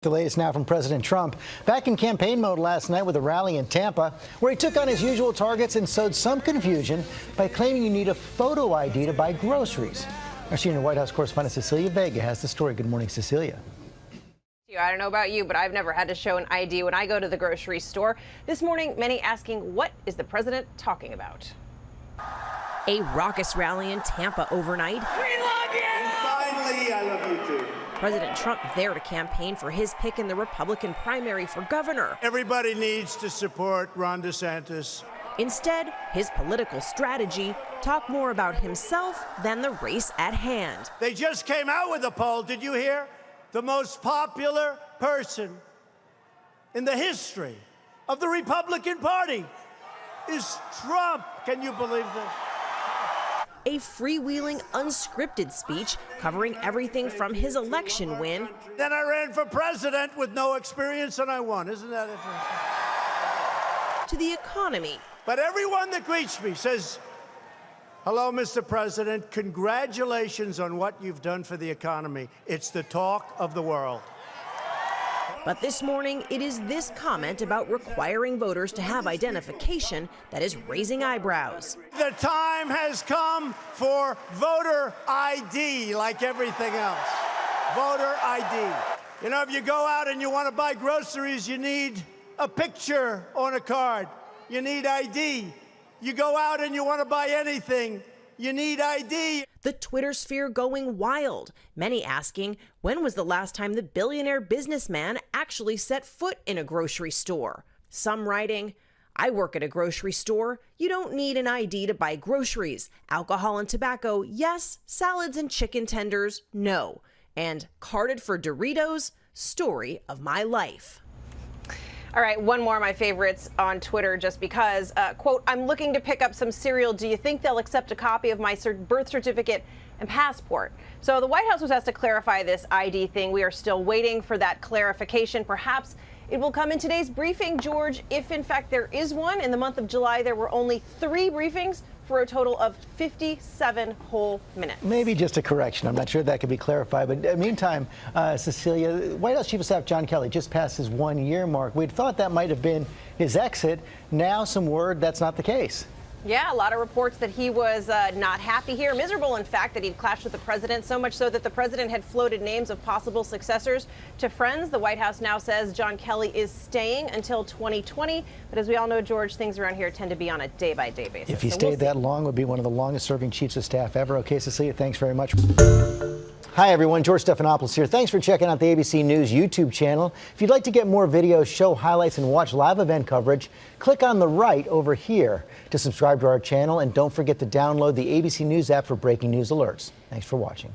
The latest now from President Trump. Back in campaign mode last night with a rally in Tampa, where he took on his usual targets and sowed some confusion by claiming you need a photo ID to buy groceries. Our senior White House correspondent Cecilia Vega has the story. Good morning, Cecilia. I don't know about you, but I've never had to show an ID when I go to the grocery store. This morning, many asking, what is the president talking about? A raucous rally in Tampa overnight. We love you! And finally, I love you too. President Trump there to campaign for his pick in the Republican primary for governor. Everybody needs to support Ron DeSantis. Instead, his political strategy, talk more about himself than the race at hand. They just came out with a poll, did you hear? The most popular person in the history of the Republican Party is Trump. Can you believe this? A freewheeling, unscripted speech covering everything from his election win. Then I ran for president with no experience and I won. Isn't that interesting? To the economy. But everyone that greets me says, hello, Mr. President. Congratulations on what you've done for the economy. It's the talk of the world. But this morning, it is this comment about requiring voters to have identification that is raising eyebrows. The time has come for voter ID, like everything else. Voter ID. You know, if you go out and you want to buy groceries, you need a picture on a card. You need ID. You go out and you want to buy anything, you need ID. The Twitter sphere going wild. Many asking, when was the last time the billionaire businessman actually set foot in a grocery store? Some writing, I work at a grocery store. You don't need an ID to buy groceries. Alcohol and tobacco, yes. Salads and chicken tenders, no. And carded for Doritos, story of my life. All right, one more of my favorites on Twitter just because, quote, I'm looking to pick up some cereal. Do you think they'll accept a copy of my birth certificate and passport? So the White House was asked to clarify this ID thing. We are still waiting for that clarification. Perhaps it will come in today's briefing, George, if in fact there is one. In the month of July, there were only 3 briefings for a total of 57 whole minutes. Maybe just a correction. I'm not sure that could be clarified. But meantime, Cecilia, White House Chief of Staff John Kelly just passed his 1-year mark. We'd thought that might have been his exit. Now some word that's not the case. Yeah, a lot of reports that he was not happy here, miserable, in fact, that he'd clashed with the president, so much so that the president had floated names of possible successors to friends. The White House now says John Kelly is staying until 2020. But as we all know, George, things around here tend to be on a day-by-day basis. If he stayed that long, it would be one of the longest-serving chiefs of staff ever. Okay, Cecilia, thanks very much. Hi, everyone. George Stephanopoulos here. Thanks for checking out the ABC News YouTube channel. If you'd like to get more videos, show highlights, and watch live event coverage, click on the right over here to subscribe to our channel. And don't forget to download the ABC News app for breaking news alerts. Thanks for watching.